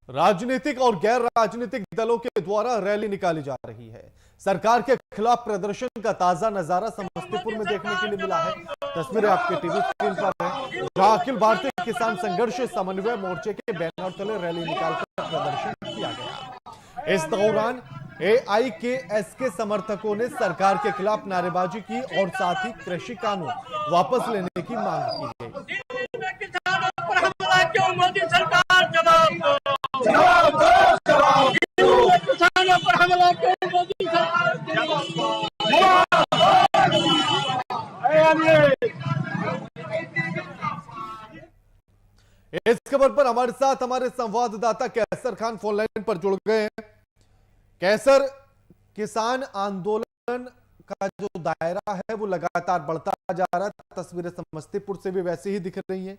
राजनीतिक और गैर राजनीतिक दलों के द्वारा रैली निकाली जा रही है। सरकार के खिलाफ प्रदर्शन का ताजा नजारा समस्तीपुर में देखने के लिए मिला है। तस्वीरें आपके टीवी स्क्रीन पर है, जहां अखिल भारतीय किसान संघर्ष समन्वय मोर्चे के बैनर तले रैली निकालकर प्रदर्शन किया गया। इस दौरान एआईकेएस के समर्थकों ने सरकार के खिलाफ नारेबाजी की और साथ ही कृषि कानून वापस लेने की मांग की गई। मोदी सरकार जवाब दो, जवाब दो, जवाब दो। किसानों पर हमला क्यों मोदी सरकार जवाब दो, जवाब दो। इस खबर पर हमारे साथ हमारे संवाददाता कैसर खान फोन लाइन पर जुड़ गए हैं। कैसर, किसान आंदोलन का जो दायरा है वो लगातार बढ़ता जा रहा है। तस्वीरें समस्तीपुर से भी वैसे ही दिख रही हैं।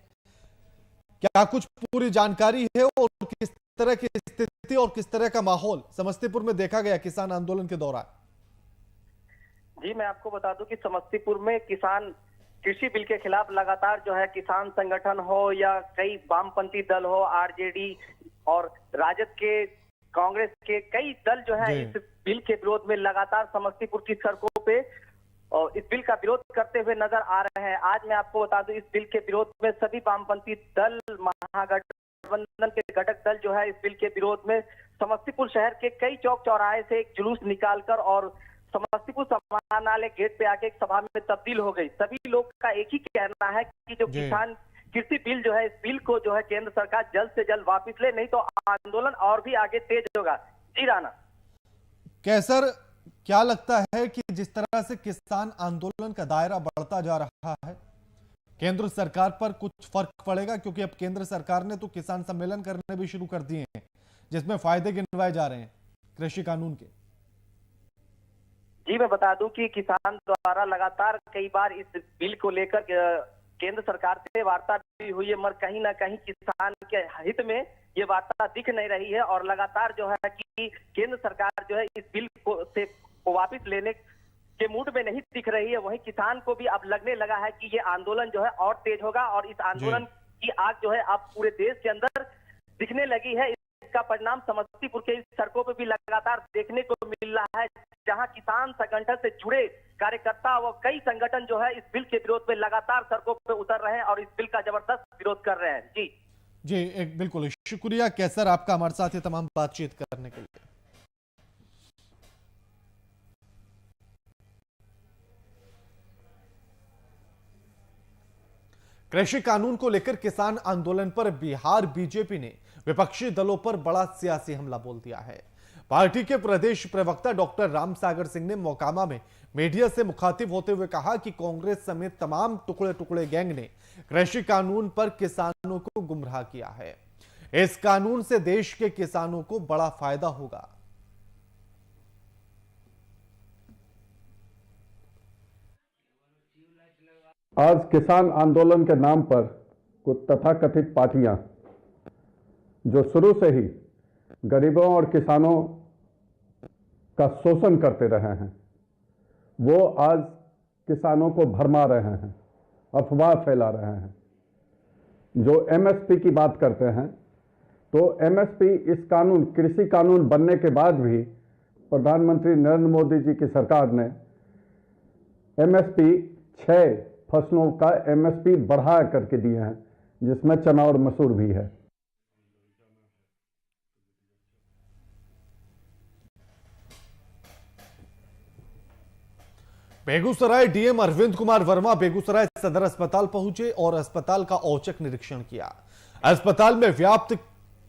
क्या कुछ पूरी जानकारी है और किस तरह की स्थिति और किस तरह का माहौल समस्तीपुर में देखा गया किसान आंदोलन के दौरान? जी, मैं आपको बता दूं कि समस्तीपुर में किसान कृषि बिल के खिलाफ लगातार जो है किसान संगठन हो या कई वामपंथी दल हो, आरजेडी और राजद के, कांग्रेस के कई दल जो है इस बिल के विरोध में लगातार समस्तीपुर की सड़कों पे और इस बिल का विरोध करते हुए नजर आ रहे हैं। आज मैं आपको बता दूं, इस बिल के विरोध में सभी वामपंथी दल, महागठबंधन के घटक दल जो है इस बिल के विरोध में समस्तीपुर शहर के कई चौक चौराहे से एक जुलूस निकालकर और समस्तीपुर समाहरणालय गेट पे आके एक सभा में तब्दील हो गई। सभी लोग का एक ही कहना है कि जो किसान कृषि बिल जो है, इस बिल को जो है केंद्र सरकार जल्द से जल्द वापस ले, नहीं तो आंदोलन और भी आगे तेज होगा। जी राणा। कैसर, क्या लगता है कि जिस तरह से किसान आंदोलन का दायरा बढ़ता जा रहा है, केंद्र सरकार पर कुछ फर्क पड़ेगा? क्योंकि अब केंद्र सरकार ने तो किसान सम्मेलन करने भी शुरू कर दिए हैं जिसमें फायदे गिनवाए जा रहे हैं कृषि कानून के। जी, मैं बता दूं कि किसान द्वारा लगातार कई बार इस बिल को लेकर केंद्र सरकार से वार्ता भी हुई है, मगर कहीं ना कहीं किसान के हित में ये वार्ता दिख नहीं रही है और लगातार जो है कि केंद्र सरकार जो है इस बिल को वापस लेने के मूड में नहीं दिख रही है। वहीं किसान को भी अब लगने लगा है कि ये आंदोलन जो है और तेज होगा और इस आंदोलन की आग जो है अब पूरे देश के अंदर दिखने लगी है। इसका परिणाम समस्तीपुर के सड़कों पे भी लगातार देखने को मिल रहा है, जहां किसान संगठन से जुड़े कार्यकर्ता व कई संगठन जो है इस बिल के विरोध में लगातार सड़कों पे उतर रहे हैं और इस बिल का जबरदस्त विरोध कर रहे हैं। जी एक बिल्कुल शुक्रिया कैसर आपका हमारे साथ ये तमाम बातचीत करने के लिए। कृषि कानून को लेकर किसान आंदोलन पर बिहार बीजेपी ने विपक्षी दलों पर बड़ा सियासी हमला बोल दिया है। पार्टी के प्रदेश प्रवक्ता डॉक्टर रामसागर सिंह ने मोकामा में मीडिया से मुखातिब होते हुए कहा कि कांग्रेस समेत तमाम टुकड़े टुकड़े गैंग ने कृषि कानून पर किसानों को गुमराह किया है। इस कानून से देश के किसानों को बड़ा फायदा होगा। आज किसान आंदोलन के नाम पर कुछ तथाकथित पार्टियां जो शुरू से ही गरीबों और किसानों का शोषण करते रहे हैं, वो आज किसानों को भरमा रहे हैं, अफवाह फैला रहे हैं। जो एमएसपी की बात करते हैं, तो एमएसपी इस कानून, कृषि कानून बनने के बाद भी प्रधानमंत्री नरेंद्र मोदी जी की सरकार ने एमएसपी 6 फसलों का एमएसपी बढ़ा करके दिए हैं, जिसमें चना और मसूर भी है। बेगूसराय डीएम अरविंद कुमार वर्मा बेगूसराय सदर अस्पताल पहुंचे और अस्पताल का औचक निरीक्षण किया। अस्पताल में व्याप्त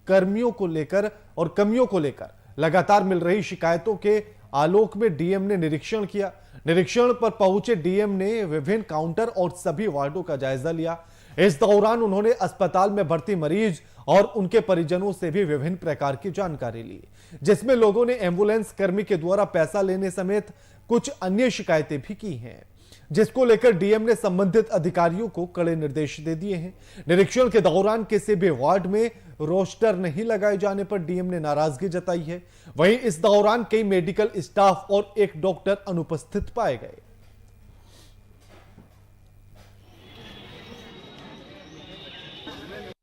कर्मियों को लेकर और कमियों को लेकर लगातार मिल रही शिकायतों के आलोक में डीएम ने निरीक्षण किया। निरीक्षण पर पहुंचे डीएम ने विभिन्न काउंटर और सभी वार्डों का जायजा लिया। इस दौरान उन्होंने अस्पताल में भर्ती मरीज और उनके परिजनों से भी विभिन्न प्रकार की जानकारी ली, जिसमें लोगों ने एम्बुलेंस कर्मी के द्वारा पैसा लेने समेत कुछ अन्य शिकायतें भी की हैं, जिसको लेकर डीएम ने संबंधित अधिकारियों को कड़े निर्देश दे दिए हैं। निरीक्षण के दौरान किसी भी वार्ड में रोस्टर नहीं लगाए जाने पर डीएम ने नाराजगी जताई है। वहीं इस दौरान कई मेडिकल स्टाफ और एक डॉक्टर अनुपस्थित पाए गए।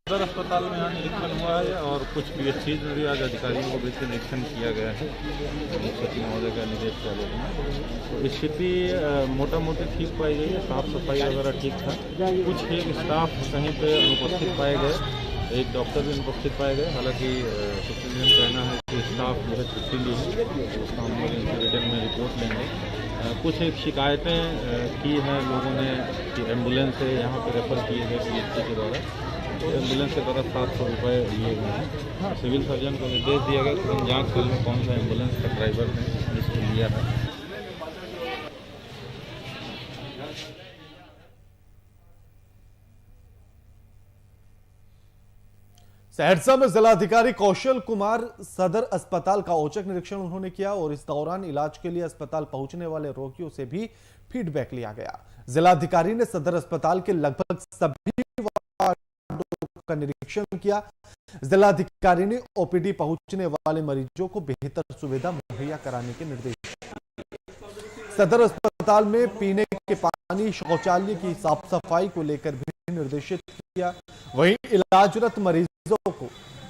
सदर अस्पताल में यहाँ निरीक्षण हुआ है और कुछ पीएचसी में भी आज अधिकारियों को भेज निरीक्षण किया गया है सचिव महोदय का निर्देश के आलोक में। तो स्थिति मोटा मोटी ठीक पाई गई है, साफ सफाई वगैरह ठीक था। कुछ एक स्टाफ कहीं पे अनुपस्थित पाए गए, एक डॉक्टर भी अनुपस्थित पाए गए। हालांकि सुप्रीम कहना है कि स्टाफ जो है छुट्टी ली है, उसका हम लोग रिटर्न में रिपोर्ट लेंगे। कुछ एक शिकायतें की हैं लोगों ने कि एम्बुलेंस से यहाँ पे रेफर किए गए पीएचसी के द्वारा, तो एम्बुलेंस के द्वारा 700 रुपये लिए हुए हैं। सिविल सर्जन को निर्देश दिया गया कि हम जाँच कर लें कौन सा एम्बुलेंस का ड्राइवर ने इसको लिया है। सहरसा में जिलाधिकारी कौशल कुमार सदर अस्पताल का औचक निरीक्षण उन्होंने किया और इस दौरान इलाज के लिए अस्पताल पहुंचने वाले रोगियों से भी फीडबैक लिया गया। जिलाधिकारी ने सदर अस्पताल के लगभग सभी वार्डों का निरीक्षण किया। जिलाधिकारी ने ओपीडी पहुंचने वाले मरीजों को बेहतर सुविधा मुहैया कराने के निर्देश दिए। सदर अस्पताल में पीने के पानी, शौचालय की साफ सफाई को लेकर भी निर्देशित किया। वहीं इलाजरत मरीजों को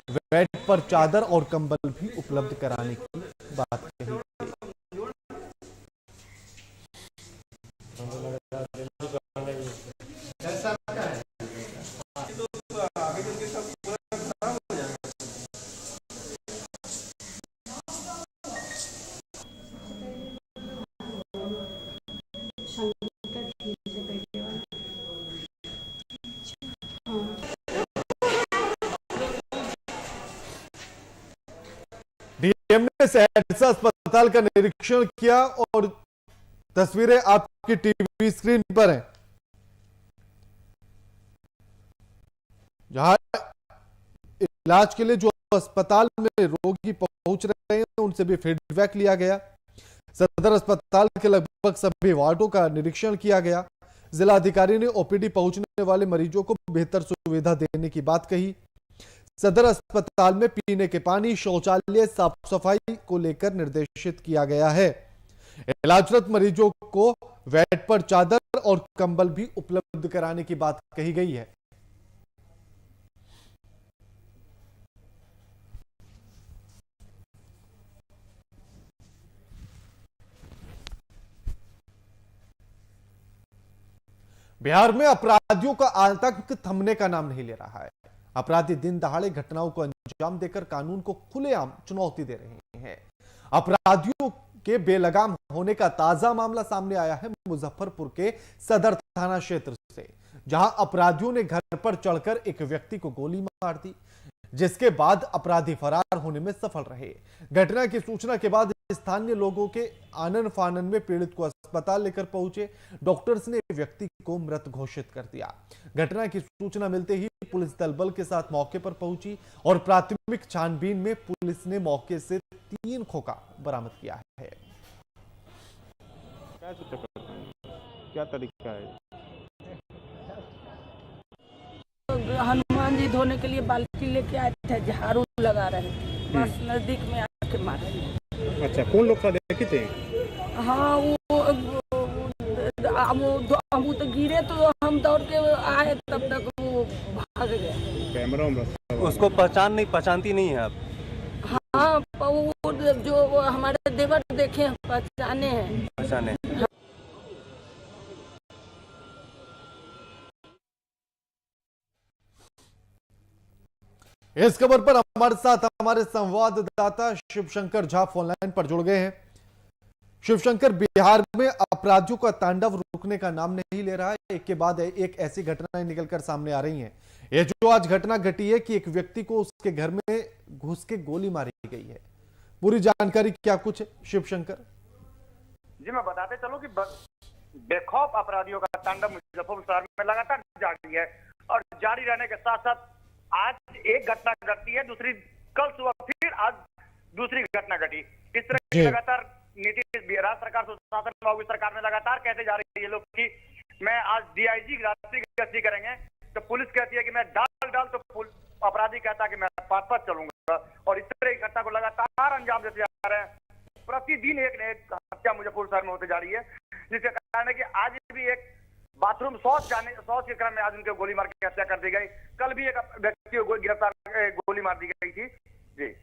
बेड पर चादर और कंबल भी उपलब्ध कराने की बात कही। डीएम ने सहरसा अस्पताल का निरीक्षण किया और तस्वीरें आपकी टीवी स्क्रीन पर हैं, जहां इलाज के लिए जो अस्पताल में रोगी पहुंच रहे हैं उनसे भी फीडबैक लिया गया। सदर अस्पताल के लगभग सभी वार्डों का निरीक्षण किया गया। जिलाधिकारी ने ओपीडी पहुंचने वाले मरीजों को बेहतर सुविधा देने की बात कही। सदर अस्पताल में पीने के पानी, शौचालय, साफ सफाई को लेकर निर्देशित किया गया है। इलाजरत मरीजों को बेड पर चादर और कंबल भी उपलब्ध कराने की बात कही गई है। बिहार में अपराधियों का आतंक थमने का नाम नहीं ले रहा है। अपराधी दिन दहाड़े घटनाओं को अंजाम देकर कानून को खुलेआम चुनौती दे रहे हैं। अपराधियों के बेलगाम होने का ताजा मामला सामने आया है मुजफ्फरपुर के सदर थाना क्षेत्र से, जहां अपराधियों ने घर पर चढ़कर एक व्यक्ति को गोली मार दी, जिसके बाद अपराधी फरार होने में सफल रहे। घटना की सूचना के बाद स्थानीय लोगों के आनन फानन में पीड़ित को अस्पताल लेकर पहुंचे। डॉक्टर्स ने व्यक्ति को मृत घोषित कर दिया। घटना की सूचना मिलते ही पुलिस दल बल के साथ मौके पर पहुंची और प्राथमिक छानबीन में पुलिस ने मौके से 3 खोखा बरामद किया है। क्या तरीका है? हनुमान जी धोने के लिए बाल्टी लेके आए थे, झाड़ू लगा रहे थे, बस नजदीक में आके मारे। अच्छा, कौन लोग देखे थे? हाँ, वो तो गिरे तो हम दौड़ के आए, तब तक वो भाग गया। कैमरा उसको पहचानती नहीं है आप? हाँ, वो जो हमारे देवर देखे पहचाने हैं। पहचाने। इस खबर पर हमारे साथ हमारे संवाददाता शिवशंकर झा फोनलाइन पर जुड़ गए हैं। शिवशंकर, बिहार में अपराधियों का तांडव रुकने का नाम नहीं ले रहा है। एक के बाद एक ऐसी घटनाएं निकलकर सामने आ रही हैं। ये जो आज घटना घटी है कि एक व्यक्ति को उसके घर में घुस के गोली मारी गई है, पूरी जानकारी क्या कुछ है शिवशंकर? जी, मैं बताते चलूं कि बेखौफ अपराधियों का तांडव मुजफ्फरपुर शहर में लगातार जारी है और जारी रहने के साथ साथ आज एक घटना घटती है, दूसरी कल सुबह फिर आज दूसरी घटना घटी। इस तरह की लगातार नीतीश राज्य सरकार सुशासन विभाग की सरकार में लगातार कहते जा रही है ये लोग कि मैं आज डीआईजी रात्रि गश्ती करेंगे, तो पुलिस कहती है कि मैं डाल तो अपराधी कहता है कि मैं पास चलूंगा, और इस तरह की घटना को लगातार अंजाम देते जा रहे हैं। प्रतिदिन एक न एक हत्या मुजफ्फरपुर शहर में होती जा रही है, जिसके कारण है कि आज भी एक बाथरूम शौच के क्रम में आज उनके गोली मार के हत्या कर दी गई। कल भी एक व्यक्ति व्यक्ति को गिरफ्तार गोली मार दी गई थी। जी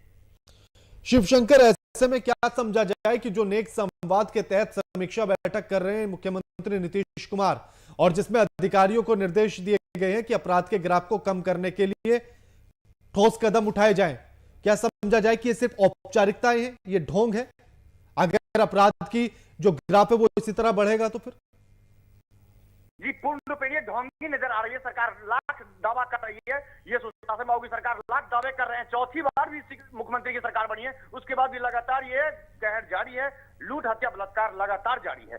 शिवशंकर, ऐसे में क्या समझा जाए कि जो नेक संवाद के तहत समीक्षा बैठक कर रहे हैं मुख्यमंत्री नीतीश कुमार और जिसमें अधिकारियों को निर्देश दिए गए हैं कि अपराध के ग्राफ को कम करने के लिए ठोस कदम उठाए जाएं, क्या समझा जाए कि ये सिर्फ औपचारिकताएं हैं, ये ढोंग है? अगर अपराध की जो ग्राफ है वो इसी तरह बढ़ेगा तो फिर? जी पूर्ण रूप ये ढोंगी नजर आ रही है। सरकार लाख दावा कर रही है, ये सुशासन बाबू की सरकार लाख दावे कर रहे हैं। चौथी बार भी मुख्यमंत्री की सरकार बनी है, उसके बाद भी लगातार ये कहर जारी है, लूट हत्या बलात्कार लगातार जारी है।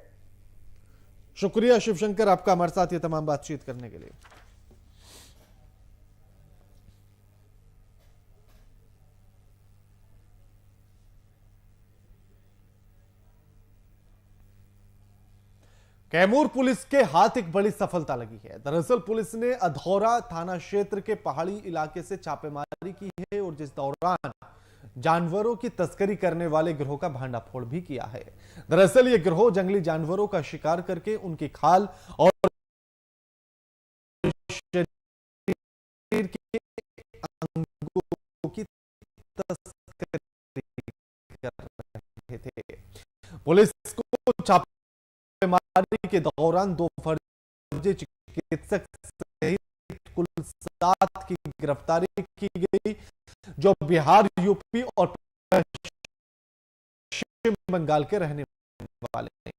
शुक्रिया शिवशंकर आपका हमारे साथ ये तमाम बातचीत करने के लिए। कैमूर पुलिस के हाथ एक बड़ी सफलता लगी है। दरअसल पुलिस ने अधौरा थाना क्षेत्र के पहाड़ी इलाके से छापेमारी की है और जिस दौरान जानवरों की तस्करी करने वाले गिरोह का भांडाफोड़ भी किया है। दरअसल यह गिरोह जंगली जानवरों का शिकार करके उनकी खाल और शरीर के अंगों की तस्करी कर रहे थे। पुलिस को छापेमारी के दौरान 2 फर्जी चिकित्सक सहित कुल 7 की गिरफ्तारी की गई, जो बिहार, यूपी और पश्चिम बंगाल के रहने वाले हैं।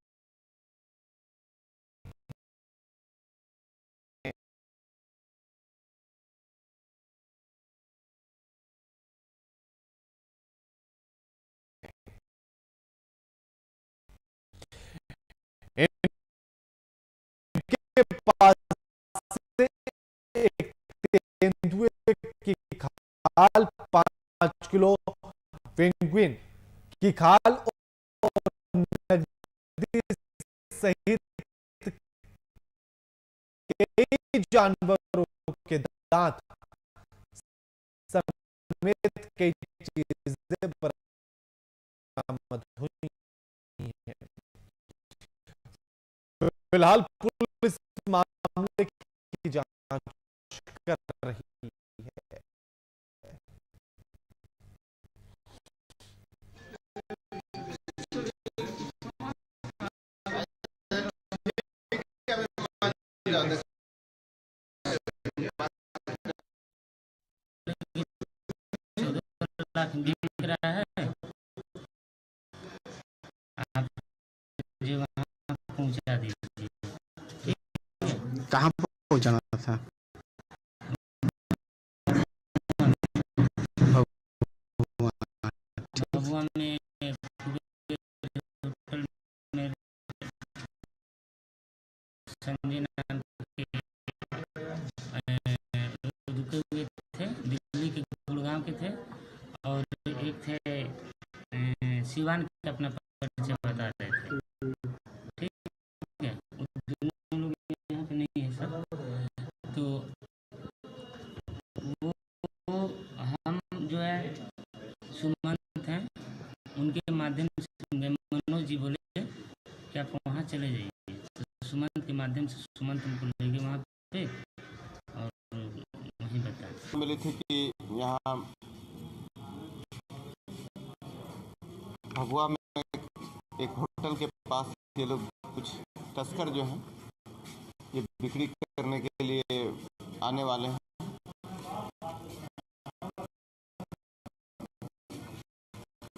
इनके पास से एक तेंदुए की खाल, 5 किलो पेंगुइन की खाल और नकदी सहित कई जानवरों के दांत समेत कई चीजें बरामद हुई हैं। फिलहाल पुलिस मामले की जांच कर रही है। दिख रहा है, आप मुझे वहाँ पहुँचा दीजिए। कहाँ पहुँचाना था? भभुआ में होटल में संजय नाम के रुके हुए थे, दिल्ली के गुड़गांव के थे, और एक थे सिवान के अपना परिचय बता रहे थे। ठीक है, दोनों लोग यहाँ पे नहीं है सर। तो वो हम जो है सुमंत हैं, उनके माध्यम से मनोज जी बोले कि आप वहाँ चले जाइए। तो सुमंत के माध्यम से सुमंत उनको ले गए वहाँ पे और वहीं बताया। मिली थी कि यहाँ भभुआ में एक होटल के पास ये लोग कुछ तस्कर जो हैं ये बिक्री करने के लिए आने वाले हैं।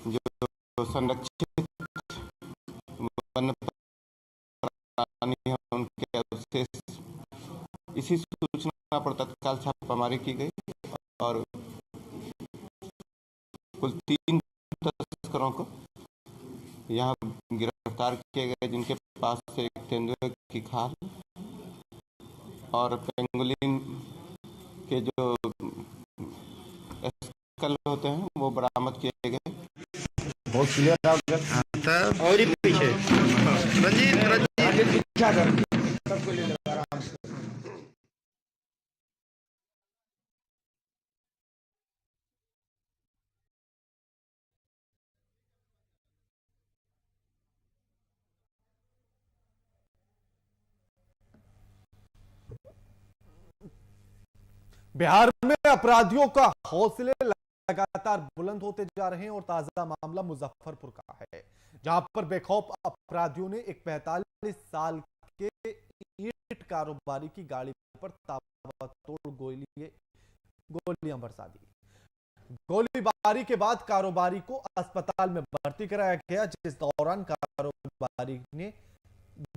जो संरक्षित वन्य प्राणी है उनके अवशेष, इसी सूचना पर तत्काल छापामारी की गई और कुल 3 तस्करों को यहाँ गिरफ्तार किए गए, जिनके पास से एक तेंदुए की खाल और पेंगुलिन के जो स्कल होते हैं वो बरामद किए गए। बहुत क्लियर और ही पीछे रंजीत क्या कर सबको ले लो आराम से। बिहार में अपराधियों का हौसले लगातार बुलंद होते जा रहे हैं और ताजा मामला मुजफ्फरपुर का है, जहां पर बेखौफ अपराधियों ने एक 45 साल के ईंट कारोबारी की गाड़ी पर ताबड़तोड़ गोलियां बरसा दी। गोलीबारी के बाद कारोबारी को अस्पताल में भर्ती कराया गया, जिस दौरान कारोबारी ने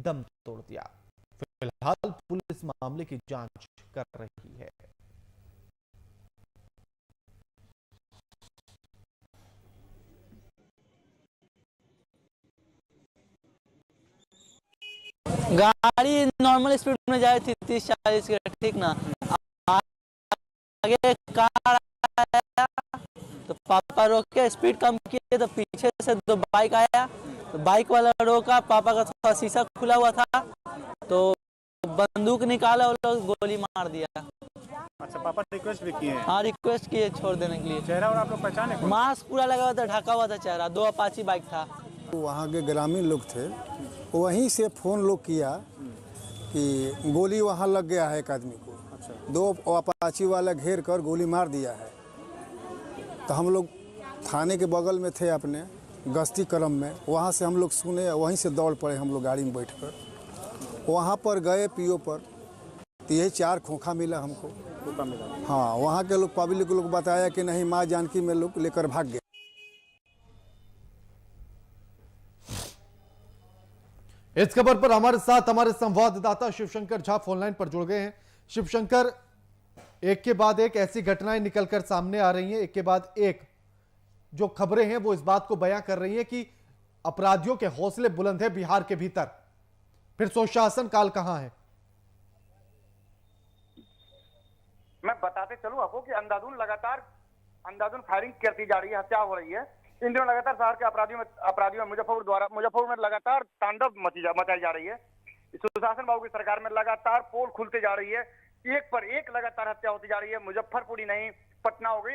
दम तोड़ दिया। फिलहाल पुलिस मामले की जांच कर रही है। गाड़ी नॉर्मल स्पीड में जा रही थी 30-40 की, ठीक ना। आगे कार आया तो पापा रोक के स्पीड कम किए तो पीछे से 2 बाइक आया तो बाइक वाला रोका, पापा का थोड़ा शीशा खुला हुआ था तो बंदूक निकाला और लोग गोली मार दिया। अच्छा, पापा रिक्वेस्ट भी किए हैं? हाँ, रिक्वेस्ट किए छोड़ देने के लिए। चेहरा और आप लोग पहचाने? मास्क पूरा लगा हुआ था, ढका हुआ था चेहरा। 2 अपाची बाइक था। वहाँ के ग्रामीण लोग थे, वहीं से फ़ोन लोग किया कि गोली वहाँ लग गया है एक आदमी को। अच्छा। 2 अपाची वाला घेर कर गोली मार दिया है। तो हम लोग थाने के बगल में थे अपने गश्ती क्रम में, वहाँ से हम लोग सुने, वहीं से दौड़ पड़े हम लोग गाड़ी में बैठकर। वहाँ पर गए पीओ पर तो यही 4 खोखा मिला हमको। खोखा मिला? हाँ, वहाँ के लोग पब्लिक लोग बताया कि नहीं, माँ जानकी में लोग लेकर भाग गए। इस खबर पर हमारे साथ हमारे संवाददाता शिवशंकर झा फोनलाइन पर जुड़ गए हैं। शिवशंकर, एक के बाद एक ऐसी घटनाएं निकलकर सामने आ रही हैं, एक के बाद एक जो खबरें हैं वो इस बात को बयां कर रही हैं कि अपराधियों के हौसले बुलंद है बिहार के भीतर, फिर सुशासन काल कहां है? मैं बताते चलूं आपको कि अंधाधुन फायरिंग करती जा रही है, हत्या हो रही है। इन दिनों लगातार शहर के अपराधियों में मुजफ्फरपुर में लगातार तांडव मचाई जा रही है। सुशासन बाबू की सरकार में लगातार पोल खुलते जा रही है, एक पर एक लगातार हत्या होती जा रही है। मुजफ्फरपुर ही नहीं, पटना हो गई,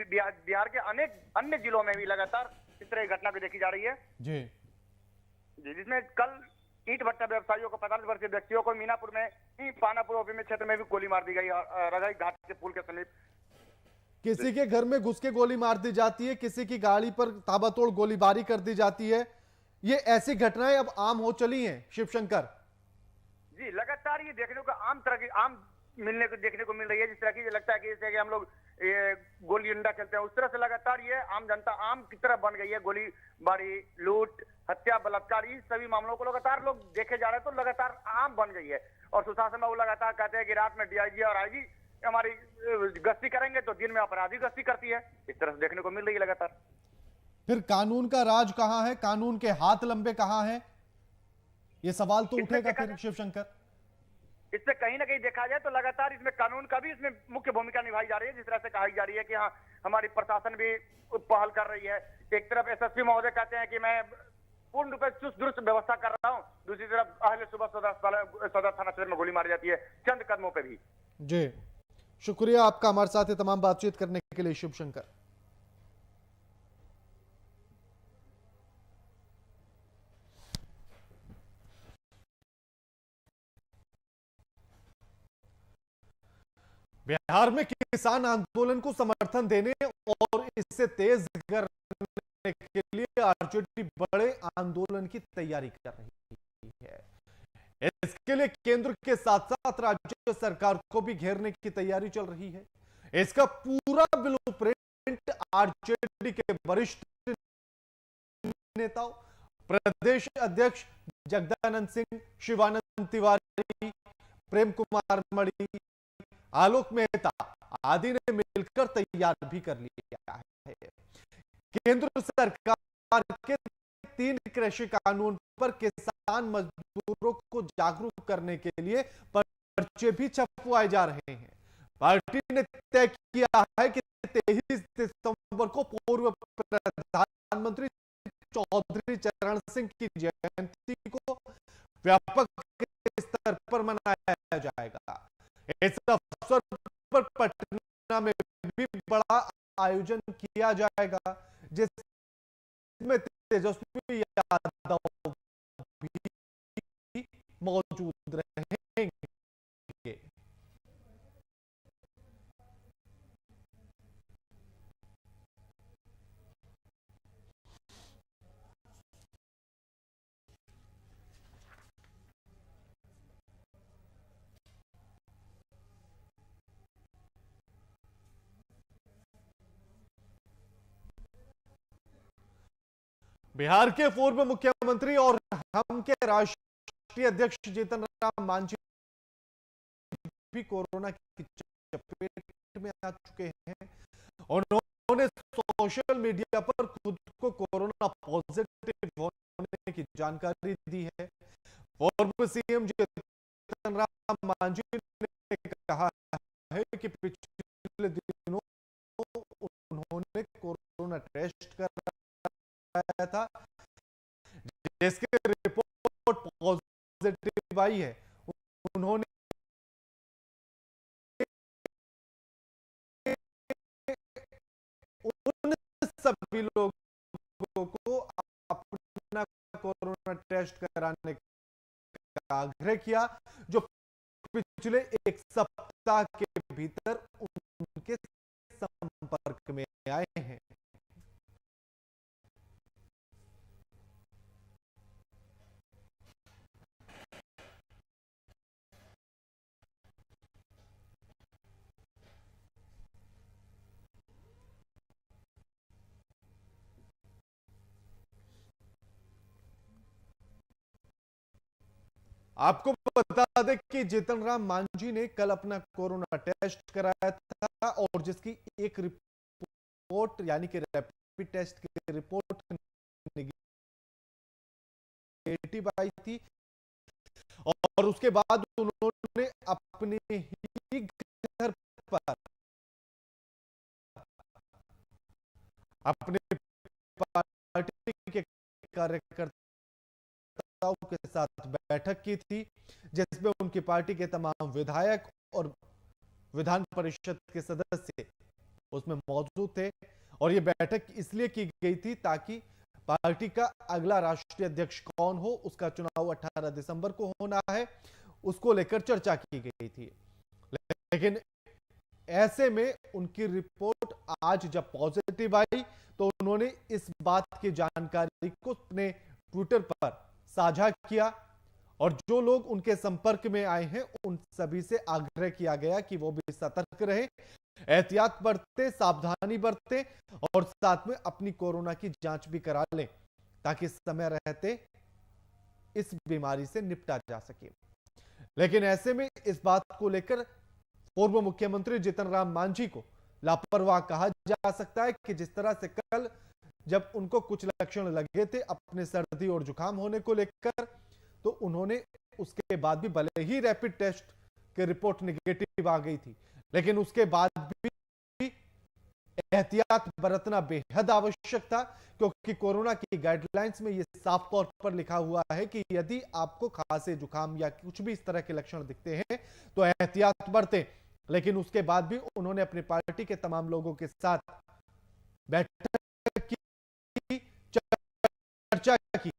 बिहार के अनेक अन्य जिलों में भी लगातार इस तरह की घटना भी देखी जा रही है जी, जिसमें कल ईंट भट्टा व्यवसायियों को 45 वर्षीय व्यक्तियों को मीनापुर में ही पानापुर ओपी में क्षेत्र में भी गोली मार दी गई, रगाई घाट के पुल के समीप। किसी के घर में घुस के गोली मार दी जाती है, किसी की गाड़ी पर ताबड़तोड़ गोलीबारी कर दी जाती है। ये ऐसी घटनाएं अब आम हो चली हैं शिवशंकर। जी, लगातार ये देखने को आम देखने को मिल रही है। जिस तरह की लगता है कि जैसे कि हम लोग ये गोली डंडा खेलते हैं, उस तरह से लगातार ये आम जनता आम की तरह बन गई है। गोलीबारी, लूट, हत्या, बलात्कार, इस सभी मामलों को लगातार लोग देखे जा रहे हैं, तो लगातार आम बन गई है। और सुशासन बाबू लगातार कहते हैं कि रात में डीआईजी और आईजी हमारी गश्ती करेंगे तो दिन में अपराधी गश्ती करती है। इस तरह से देखने को मिल रही है लगातार। फिर कानून का राज कहां है, कानून के हाथ लंबे कहां हैं, ये सवाल तो उठेगा फिर शिवशंकर। इससे कहीं ना कहीं देखा जाए तो लगातार इसमें कानून का भी इसमें मुख्य भूमिका निभाई जा रही है। जिस तरह से कही जा रही है कि हाँ, हमारी प्रशासन भी पहल कर रही है। एक तरफ एसएसपी महोदय कहते हैं कि मैं पूर्ण रूप से चुस्त दुरुस्त व्यवस्था कर रहा हूं, दूसरी तरफ अहले सुबह सदर थाना क्षेत्र में गोली मारी जाती है चंद कदमों पे भी। जी, शुक्रिया आपका हमारे साथ ये तमाम बातचीत करने के लिए शिवशंकर। बिहार में किसान आंदोलन को समर्थन देने और इससे तेज करने के लिए आरजेडी बड़े आंदोलन की तैयारी कर रही है। इसके लिए केंद्र के साथ साथ राज्य सरकार को भी घेरने की तैयारी चल रही है। इसका पूरा ब्लूप्रिंट आरजेडी के वरिष्ठ नेताओं, प्रदेश अध्यक्ष जगदानंद सिंह, शिवानंद तिवारी, प्रेम कुमार मणि, आलोक मेहता आदि ने मिलकर तैयार भी कर लिया है। केंद्र सरकार के 3 कृषि कानून पर किसान मजदूरों को जागरूक करने के लिए पर्चे भी छपवाए जा रहे हैं। पार्टी ने तय किया है कि 23 दिसंबर को पूर्व प्रधानमंत्री चौधरी चरण सिंह की जयंती को व्यापक स्तर पर मनाया जाएगा। इस अवसर पर पटना में भी बड़ा आयोजन किया जाएगा, जिसमें तेजस्वी यादव भी मौजूद रहेंगे। बिहार के पूर्व मुख्यमंत्री और हम के राष्ट्रीय अध्यक्ष जीतन राम मांझी भी कोरोना की चपेट में आ चुके हैं। उन्होंने सोशल मीडिया पर खुद को कोरोना पॉजिटिव होने की जानकारी दी है। पूर्व सीएम जीतन राम मांझी ने कहा है कि पिछले दिनों उन्होंने कोरोना टेस्ट कराया था, जिसके रिपोर्ट पॉजिटिव आई है। उन्होंने उन सभी लोगों को अपना कोरोना टेस्ट कराने का आग्रह किया जो पिछले एक सप्ताह के भीतर उनके संपर्क में आए हैं। आपको बता दें कि जीतन राम मांझी ने कल अपना कोरोना टेस्ट कराया था और जिसकी एक रिपोर्ट यानी कि रैपिड टेस्ट की रिपोर्ट नेगेटिव आई थी और उसके बाद उन्होंने अपने ही घर पर अपने पार्टी के कार्यकर्ता के साथ बैठक की थी, जिसमें उनकी पार्टी के तमाम विधायक और विधान परिषद के सदस्य उसमें मौजूद थे। और यह बैठक इसलिए की गई थी ताकि पार्टी का अगला राष्ट्रीय अध्यक्ष कौन हो, उसका चुनाव 18 दिसंबर को होना है, उसको लेकर चर्चा की गई थी। लेकिन ऐसे में उनकी रिपोर्ट आज जब पॉजिटिव आई तो उन्होंने इस बात की जानकारी को अपने ट्विटर पर साझा किया और जो लोग उनके संपर्क में आए हैं उन सभी से आग्रह किया गया कि वो भी सतर्क रहे, एहतियात बरतें, सावधानी बरतें और साथ में अपनी कोरोना की जांच भी करा लें ताकि समय रहते इस बीमारी से निपटा जा सके। लेकिन ऐसे में इस बात को लेकर पूर्व मुख्यमंत्री जीतन राम मांझी को लापरवाह कहा जा सकता है कि जिस तरह से कल जब उनको कुछ लक्षण लगे थे अपने सर्दी और जुकाम होने को लेकर तो उन्होंने उसके बाद भी भले ही रैपिड टेस्ट की रिपोर्ट नेगेटिव आ गई थी, लेकिन उसके बाद भी एहतियात बरतना बेहद आवश्यक था क्योंकि कोरोना की गाइडलाइंस में यह साफ तौर पर लिखा हुआ है कि यदि आपको खांसी जुकाम या कुछ भी इस तरह के लक्षण दिखते हैं तो एहतियात बरतें। लेकिन उसके बाद भी उन्होंने अपनी पार्टी के तमाम लोगों के साथ बैठक की, चर्चा की।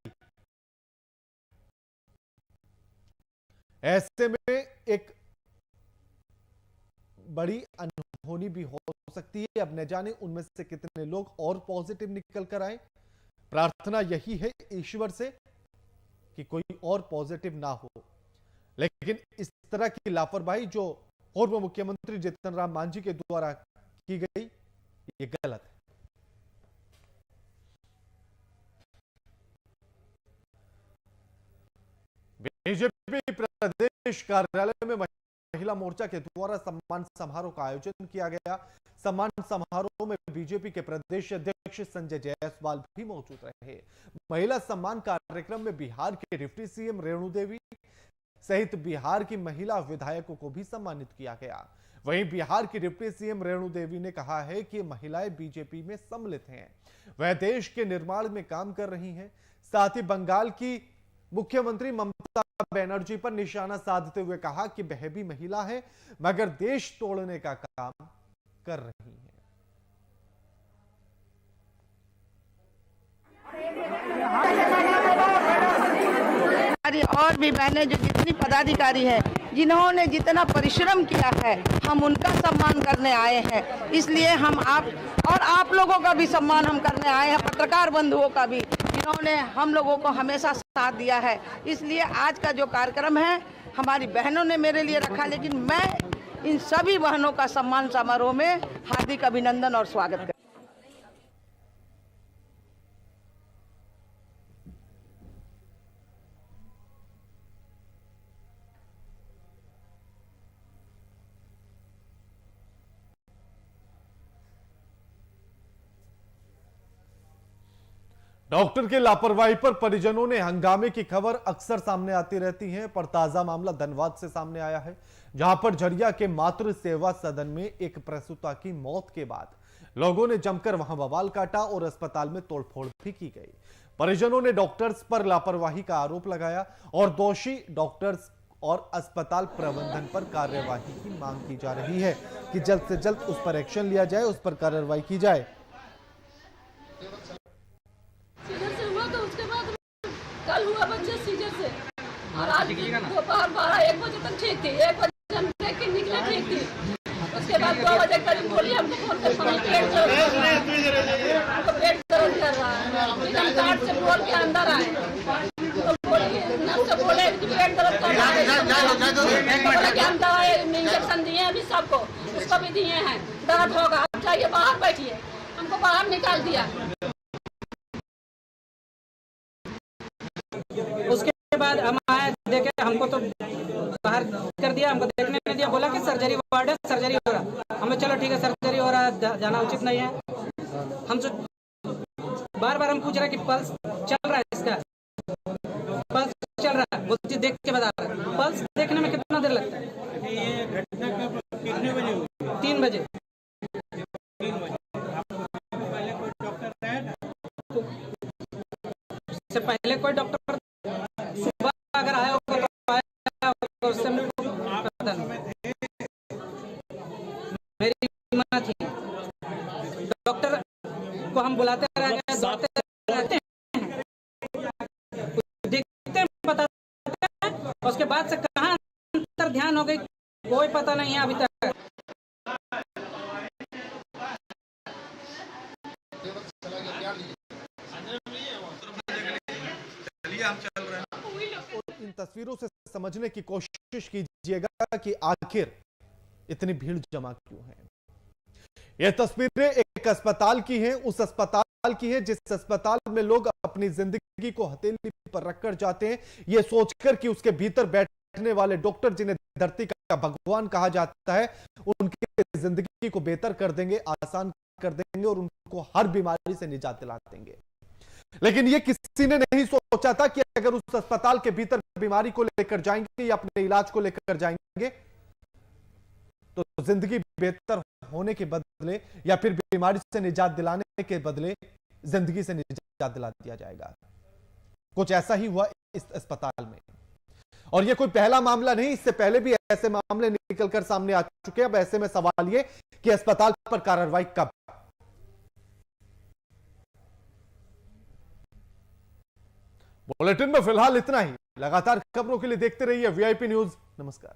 ऐसे में एक बड़ी अनहोनी भी हो सकती है। अब न जाने उनमें से कितने लोग और पॉजिटिव निकल कर आए। प्रार्थना यही है ईश्वर से कि कोई और पॉजिटिव ना हो, लेकिन इस तरह की लापरवाही जो पूर्व मुख्यमंत्री जीतन राम मांझी के द्वारा की गई ये गलत है। बीजेपी प्रदेश कार्यालय में महिला मोर्चा के द्वारा सम्मान समारोह का आयोजन किया गया। सम्मान समारोह में बीजेपी के प्रदेश अध्यक्ष संजय जायसवाल भी मौजूद रहे। महिला सम्मान कार्यक्रम में बिहार के डिप्टी सीएम रेणु देवी सहित बिहार की महिला विधायकों को भी सम्मानित किया गया। वहीं बिहार की डिप्टी सीएम रेणु देवी ने कहा है कि महिलाएं बीजेपी में सम्मिलित हैं, वह देश के निर्माण में काम कर रही हैं। साथ ही बंगाल की मुख्यमंत्री ममता बनर्जी पर निशाना साधते हुए कहा कि वह भी महिला है मगर देश तोड़ने का काम कर रही है। और भी बहनें जो जितनी पदाधिकारी है जिन्होंने जितना परिश्रम किया है हम उनका सम्मान करने आए हैं। इसलिए हम आप लोगों का भी सम्मान हम करने आए हैं, पत्रकार बंधुओं का भी जिन्होंने हम लोगों को हमेशा साथ दिया है। इसलिए आज का जो कार्यक्रम है हमारी बहनों ने मेरे लिए रखा, लेकिन मैं इन सभी बहनों का सम्मान समारोह में हार्दिक अभिनंदन और स्वागत करती हूं। डॉक्टर की लापरवाही पर परिजनों ने हंगामे की खबर अक्सर सामने आती रहती है, पर ताजा मामला धनबाद से सामने आया है, जहां पर झरिया के मातृ सेवा सदन में एक प्रसूता की मौत के बाद लोगों ने जमकर वहां बवाल काटा और अस्पताल में तोड़फोड़ भी की गई। परिजनों ने डॉक्टर्स पर लापरवाही का आरोप लगाया और दोषी डॉक्टर्स और अस्पताल प्रबंधन पर कार्यवाही की मांग की जा रही है कि जल्द से जल्द उस पर एक्शन लिया जाए, उस पर कार्रवाई की जाए। सीजर से हुआ तो उसके बाद कल हुआ बच्चे सीजर से, और आज दोपहर 12-1 बजे तक ठीक थी। 1 बजे हम देख के निकले ठीक थी। उसके बाद 2 बजे करीब बोली हमको फोन कर पेट दर्द कर रहा है। फिर हम कार्ड से बोल के अंदर आए तो बोले कि पेट दर्द कर रहा है। हम दवाई इंजेक्शन दिए अभी सबको, उसको भी दिए हैं, दर्द होगा आप जाइए बाहर बैठिए। हमको बाहर निकाल दिया। उसके बाद हम आए, देखे हमको तो बाहर कर दिया, हमको देखने नहीं दिया, बोला कि सर्जरी वार्ड है, सर्जरी हो रहा। हमें चलो ठीक है सर्जरी हो रहा है, जाना उचित नहीं है। हम बार बार हम पूछ रहे कि पल्स चल रहा है, इसका पल्स चल रहा है, वो चीज देख के बता रहा है। पल्स देखने में कितना देर लगता है? ये घटना कब कितने बजे हुई? 3 बजे। इससे पहले कोई डॉक्टर सुबह अगर आया होगा तो आया होगा, उससे पता नहीं। मेरी मां थी, डॉक्टर को हम बुलाते रह गए, दौड़ते रहते हैं, देखते हैं, बताते हैं, उसके बाद से कहाँ अंतर ध्यान हो गई कोई पता नहीं है अभी तक। इन तस्वीरों से समझने की कोशिश कीजिएगा कि आखिर इतनी भीड़ जमा क्यों है। यह तस्वीरें एक अस्पताल की हैं, उस अस्पताल की है जिस अस्पताल में लोग अपनी जिंदगी को हथेली पर रखकर जाते हैं, यह सोचकर कि उसके भीतर बैठने वाले डॉक्टर, जिन्हें धरती का भगवान कहा जाता है, उनकी जिंदगी को बेहतर कर देंगे, आसान कर देंगे और उनको हर बीमारी से निजात दिला देंगे। लेकिन यह किसी ने नहीं सोचा था कि अगर उस अस्पताल के भीतर बीमारी को लेकर जाएंगे या अपने इलाज को लेकर जाएंगे तो जिंदगी बेहतर होने के बदले या फिर बीमारी से निजात दिलाने के बदले जिंदगी से निजात दिला दिया जाएगा। कुछ ऐसा ही हुआ इस अस्पताल में, और यह कोई पहला मामला नहीं, इससे पहले भी ऐसे मामले निकलकर सामने आ चुके हैं। अब ऐसे में सवाल यह कि अस्पताल पर कार्रवाई कब? बुलेटिन में फिलहाल इतना ही। लगातार खबरों के लिए देखते रहिए VIP न्यूज। नमस्कार।